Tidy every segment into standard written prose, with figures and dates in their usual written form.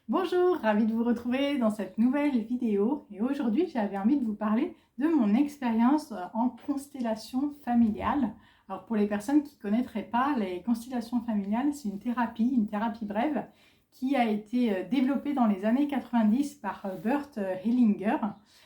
Bonjour, ravie de vous retrouver dans cette nouvelle vidéo et aujourd'hui j'avais envie de vous parler de mon expérience en constellation familiale. Alors pour les personnes qui ne connaîtraient pas, les constellations familiales c'est une thérapie brève qui a été développée dans les années 90 par Bert Hellinger.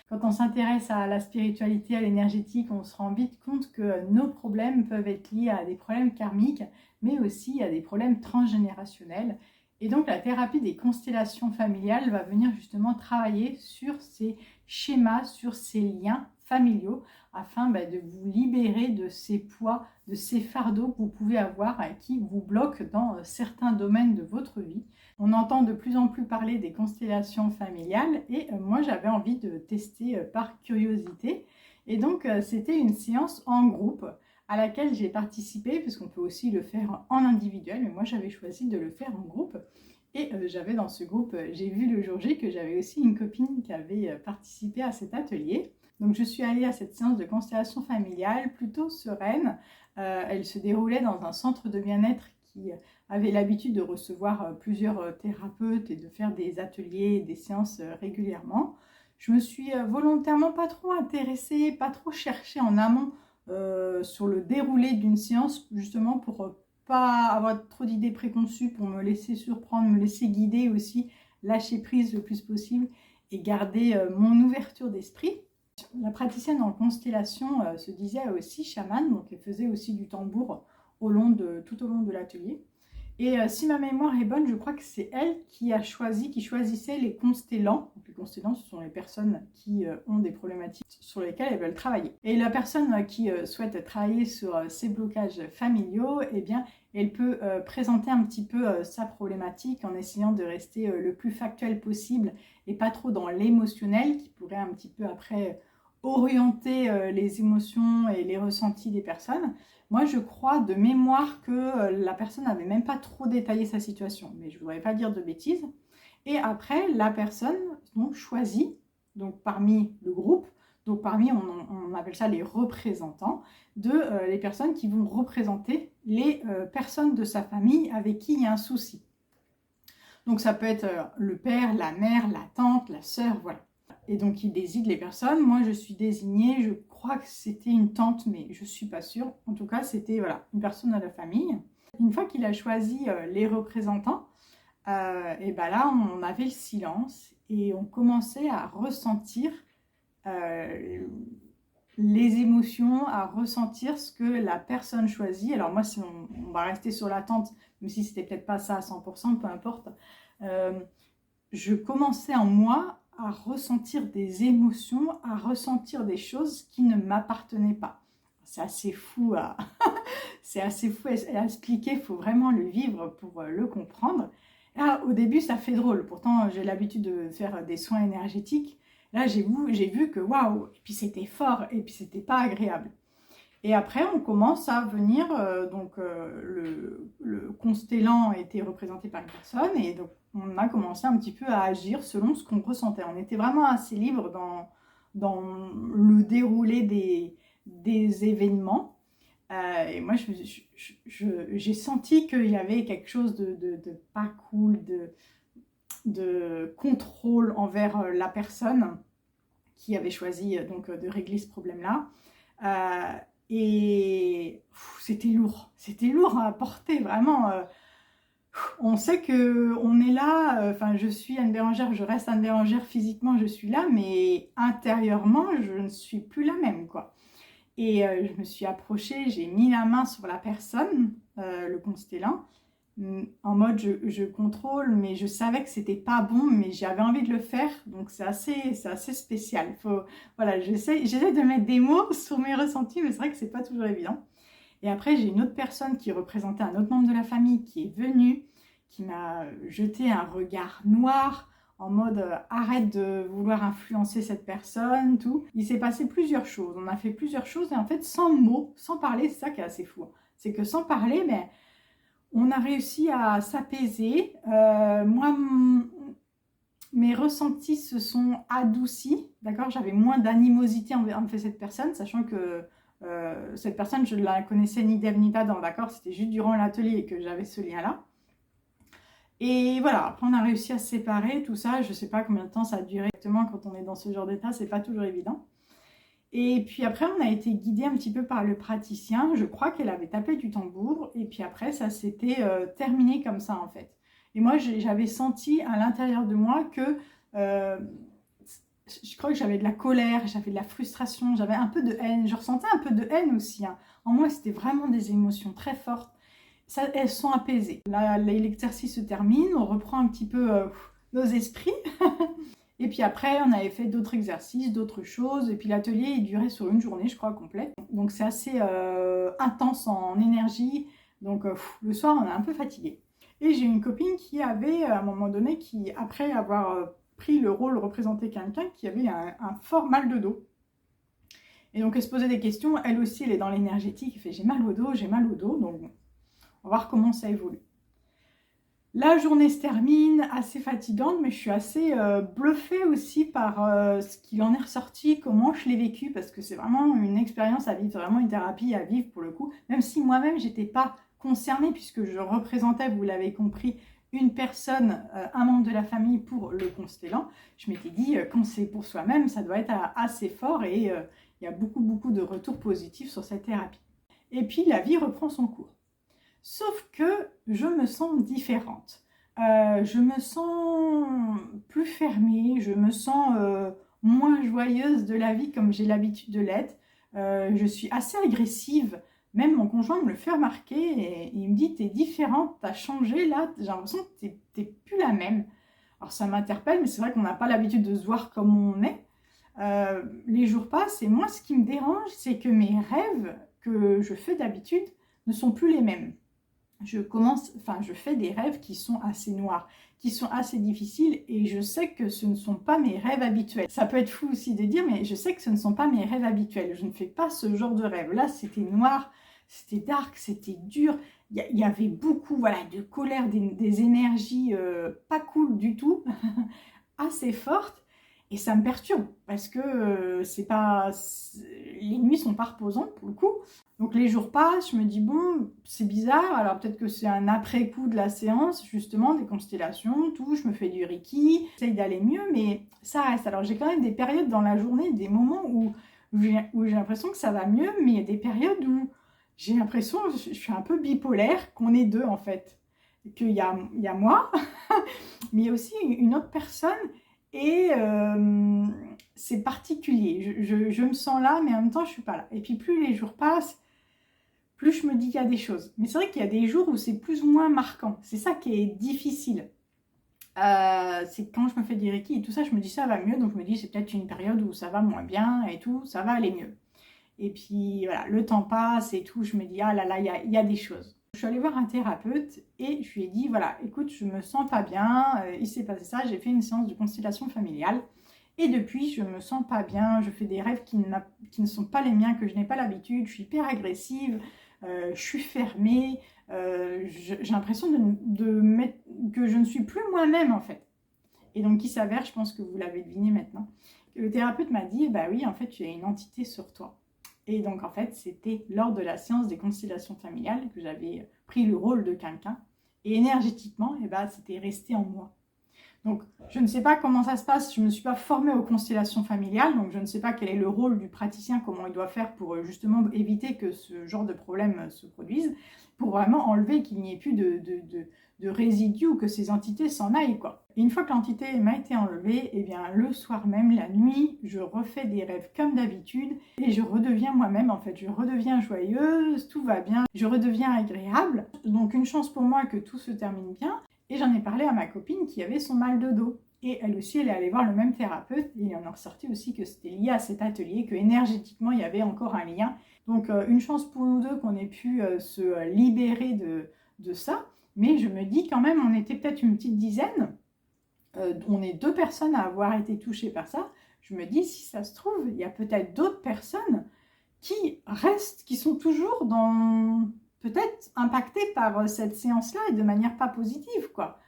Quand on s'intéresse à la spiritualité, à l'énergétique, on se rend vite compte que nos problèmes peuvent être liés à des problèmes karmiques mais aussi à des problèmes transgénérationnels. Et donc la thérapie des constellations familiales va venir justement travailler sur ces schémas, sur ces liens familiaux, afin de vous libérer de ces poids, de ces fardeaux que vous pouvez avoir et qui vous bloquent dans certains domaines de votre vie. On entend de plus en plus parler des constellations familiales et moi j'avais envie de tester par curiosité. Et donc c'était une séance en groupe à laquelle j'ai participé, puisqu'on peut aussi le faire en individuel, mais moi j'avais choisi de le faire en groupe. Et j'avais dans ce groupe, j'ai vu le jour J que j'avais aussi une copine qui avait participé à cet atelier. Donc je suis allée à cette séance de constellation familiale plutôt sereine. Elle se déroulait dans un centre de bien-être qui avait l'habitude de recevoir plusieurs thérapeutes et de faire des ateliers, des séances régulièrement. Je me suis volontairement pas trop intéressée, pas trop cherchée en amont sur le déroulé d'une séance, justement pour pas avoir trop d'idées préconçues, pour me laisser surprendre, me laisser guider aussi, lâcher prise le plus possible et garder mon ouverture d'esprit. La praticienne en constellation se disait aussi chamane, donc elle faisait aussi du tambour tout au long de l'atelier. Et si ma mémoire est bonne, je crois que c'est elle qui choisissait les constellants. Donc les constellants, ce sont les personnes qui ont des problématiques sur lesquelles elles veulent travailler. Et la personne qui souhaite travailler sur ces blocages familiaux, eh bien, elle peut présenter un petit peu sa problématique en essayant de rester le plus factuel possible et pas trop dans l'émotionnel qui pourrait un petit peu après orienter les émotions et les ressentis des personnes. Moi, je crois de mémoire que la personne n'avait même pas trop détaillé sa situation, mais je ne voudrais pas dire de bêtises. Et après, la personne donc, choisit, donc parmi le groupe, donc parmi, on appelle ça les représentants, les personnes qui vont représenter les personnes de sa famille avec qui il y a un souci. Donc ça peut être le père, la mère, la tante, la sœur, voilà. Et donc il désigne les personnes. Moi je suis désignée, je crois que c'était une tante, mais je ne suis pas sûre. En tout cas, c'était voilà, une personne de la famille. Une fois qu'il a choisi les représentants, et ben là on avait le silence et on commençait à ressentir les émotions, à ressentir ce que la personne choisit. Alors moi, si on va rester sur l'attente, même si c'était peut-être pas ça à 100%, peu importe. Je commençais en moi à ressentir des émotions, à ressentir des choses qui ne m'appartenaient pas. C'est assez fou c'est assez fou à expliquer, il faut vraiment le vivre pour le comprendre. Là, au début, ça fait drôle. Pourtant, j'ai l'habitude de faire des soins énergétiques. Là, j'ai vu que waouh, et puis c'était fort, et puis c'était pas agréable. Et après, on commence à venir, le constellant était représenté par une personne, et donc on a commencé un petit peu à agir selon ce qu'on ressentait. On était vraiment assez libre dans le déroulé des événements. Et moi, j'ai senti qu'il y avait quelque chose de pas cool, de contrôle envers la personne qui avait choisi donc de régler ce problème-là. Et c'était lourd à porter, vraiment. On sait qu'on est là, je suis Anne Bérangère, je reste Anne Bérangère, physiquement je suis là, mais intérieurement je ne suis plus la même, quoi. Et je me suis approchée, j'ai mis la main sur la personne, le constellant, en mode je contrôle, mais je savais que c'était pas bon, mais j'avais envie de le faire, donc c'est assez spécial. Voilà, j'essaie de mettre des mots sur mes ressentis, mais c'est vrai que c'est pas toujours évident. Et après, j'ai une autre personne qui représentait un autre membre de la famille qui est venue, qui m'a jeté un regard noir en mode arrête de vouloir influencer cette personne, tout. Il s'est passé plusieurs choses, on a fait plusieurs choses et en fait sans mots, sans parler, c'est ça qui est assez fou. C'est que sans parler, mais on a réussi à s'apaiser. Moi, mes ressentis se sont adoucis, d'accord. J'avais moins d'animosité envers cette personne, sachant que cette personne, je ne la connaissais ni d'Ève ni d'Adam, d'accord. C'était juste durant l'atelier que j'avais ce lien-là. Et voilà, après on a réussi à se séparer, tout ça, je sais pas combien de temps ça a duré exactement quand on est dans ce genre d'état, c'est pas toujours évident. Et puis après, on a été guidé un petit peu par le praticien. Je crois qu'elle avait tapé du tambour. Et puis après, ça s'était terminé comme ça, en fait. Et moi, j'avais senti à l'intérieur de moi que euh, je crois que j'avais de la colère, j'avais de la frustration, j'avais un peu de haine. Je ressentais un peu de haine aussi, hein. En moi, c'était vraiment des émotions très fortes. Ça, elles sont apaisées. Là, l'exercice se termine. On reprend un petit peu nos esprits. Et puis après, on avait fait d'autres exercices, d'autres choses. Et puis l'atelier, il durait sur une journée, je crois, complète. Donc c'est assez intense en énergie. Donc le soir, on est un peu fatigué. Et j'ai une copine qui avait, à un moment donné, qui, après avoir pris le rôle, représenté quelqu'un, qui avait un fort mal de dos. Et donc elle se posait des questions. Elle aussi, elle est dans l'énergétique. Elle fait j'ai mal au dos, j'ai mal au dos. Donc on va voir comment ça évolue. La journée se termine, assez fatigante, mais je suis assez bluffée aussi par ce qu'il en est ressorti, comment je l'ai vécu, parce que c'est vraiment une expérience à vivre, vraiment une thérapie à vivre pour le coup, même si moi-même, j'étais pas concernée, puisque je représentais, vous l'avez compris, une personne, un membre de la famille pour le constellant. Je m'étais dit, quand c'est pour soi-même, ça doit être assez fort, et il y a beaucoup de retours positifs sur cette thérapie. Et puis, la vie reprend son cours. Sauf que je me sens différente. Je me sens plus fermée, je me sens moins joyeuse de la vie comme j'ai l'habitude de l'être. Je suis assez agressive. Même mon conjoint me le fait remarquer et il me dit t'es différente, t'as changé là, j'ai l'impression que t'es plus la même. Alors ça m'interpelle, mais c'est vrai qu'on n'a pas l'habitude de se voir comme on est. Les jours passent et moi ce qui me dérange, c'est que mes rêves que je fais d'habitude ne sont plus les mêmes. Je fais des rêves qui sont assez noirs, qui sont assez difficiles et je sais que ce ne sont pas mes rêves habituels. Ça peut être fou aussi de dire, mais je sais que ce ne sont pas mes rêves habituels. Je ne fais pas ce genre de rêve. Là, c'était noir, c'était dark, c'était dur. Il y avait beaucoup de colère, des énergies pas cool du tout, assez fortes. Et ça me perturbe parce que les nuits sont pas reposantes pour le coup. Donc les jours passent, je me dis bon, c'est bizarre, alors peut-être que c'est un après-coup de la séance, justement, des constellations, tout, je me fais du Reiki, j'essaye d'aller mieux, mais ça reste. Alors j'ai quand même des périodes dans la journée, des moments où j'ai l'impression que ça va mieux, mais il y a des périodes où j'ai l'impression, je suis un peu bipolaire, qu'on est deux en fait. Qu'il y a moi, mais il y a aussi une autre personne. Et c'est particulier, je me sens là, mais en même temps, je ne suis pas là. Et puis, plus les jours passent, plus je me dis qu'il y a des choses. Mais c'est vrai qu'il y a des jours où c'est plus ou moins marquant. C'est ça qui est difficile. C'est quand je me fais du Reiki et tout ça, je me dis ça va mieux. Donc, je me dis c'est peut-être une période où ça va moins bien et tout, ça va aller mieux. Et puis, voilà, le temps passe et tout. Je me dis, ah là là, il y a des choses. Je suis allée voir un thérapeute et je lui ai dit, voilà, écoute, je me sens pas bien, il s'est passé ça, j'ai fait une séance de constellation familiale et depuis, je me sens pas bien, je fais des rêves qui ne sont pas les miens, que je n'ai pas l'habitude, je suis hyper agressive, je suis fermée, j'ai l'impression que je ne suis plus moi-même en fait. Et donc, il s'avère, je pense que vous l'avez deviné maintenant, que le thérapeute m'a dit, bah oui, en fait, tu as une entité sur toi. Et donc, en fait, c'était lors de la séance des constellations familiales que j'avais pris le rôle de quelqu'un. Et énergétiquement, c'était resté en moi. Donc, je ne sais pas comment ça se passe. Je ne me suis pas formée aux constellations familiales. Donc, je ne sais pas quel est le rôle du praticien, comment il doit faire pour justement éviter que ce genre de problème se produise, pour vraiment enlever qu'il n'y ait plus de résidus ou que ces entités s'en aillent, quoi. Et une fois que l'entité m'a été enlevée, eh bien, le soir même, la nuit, je refais des rêves comme d'habitude et je redeviens moi-même, en fait. Je redeviens joyeuse, tout va bien, je redeviens agréable. Donc, une chance pour moi que tout se termine bien. Et j'en ai parlé à ma copine qui avait son mal de dos. Et elle aussi, elle est allée voir le même thérapeute. Et il en est ressorti aussi que c'était lié à cet atelier, que énergétiquement, il y avait encore un lien. Donc, une chance pour nous deux qu'on ait pu se libérer de ça. Mais je me dis quand même, on était peut-être une petite dizaine. On est 2 personnes à avoir été touchées par ça. Je me dis, si ça se trouve, il y a peut-être d'autres personnes qui restent, qui sont toujours peut-être impactées par cette séance-là et de manière pas positive, quoi.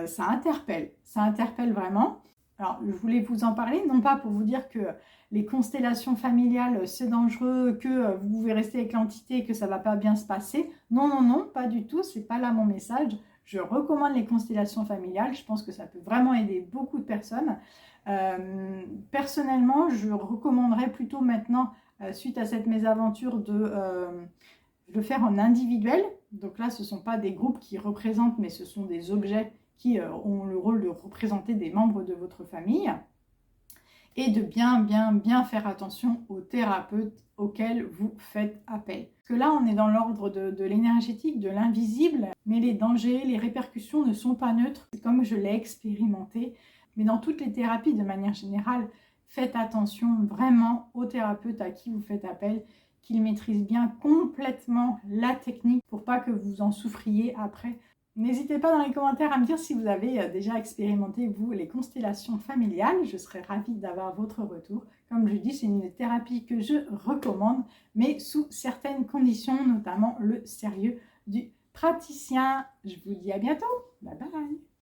Ça interpelle vraiment. Alors, je voulais vous en parler, non pas pour vous dire que les constellations familiales, c'est dangereux, que vous pouvez rester avec l'entité et que ça va pas bien se passer. Non, pas du tout, c'est pas là mon message. Je recommande les constellations familiales, je pense que ça peut vraiment aider beaucoup de personnes. Personnellement, je recommanderais plutôt maintenant, suite à cette mésaventure, de le faire en individuel. Donc là, ce ne sont pas des groupes qui représentent, mais ce sont des objets qui ont le rôle de représenter des membres de votre famille. Et de bien faire attention aux thérapeutes auxquels vous faites appel. Parce que là, on est dans l'ordre de l'énergétique, de l'invisible, mais les dangers, les répercussions ne sont pas neutres, comme je l'ai expérimenté. Mais dans toutes les thérapies, de manière générale, faites attention vraiment aux thérapeutes à qui vous faites appel, qu'ils maîtrisent bien complètement la technique pour pas que vous en souffriez après. N'hésitez pas dans les commentaires à me dire si vous avez déjà expérimenté, vous, les constellations familiales. Je serais ravie d'avoir votre retour. Comme je dis, c'est une thérapie que je recommande, mais sous certaines conditions, notamment le sérieux du praticien. Je vous dis à bientôt. Bye bye.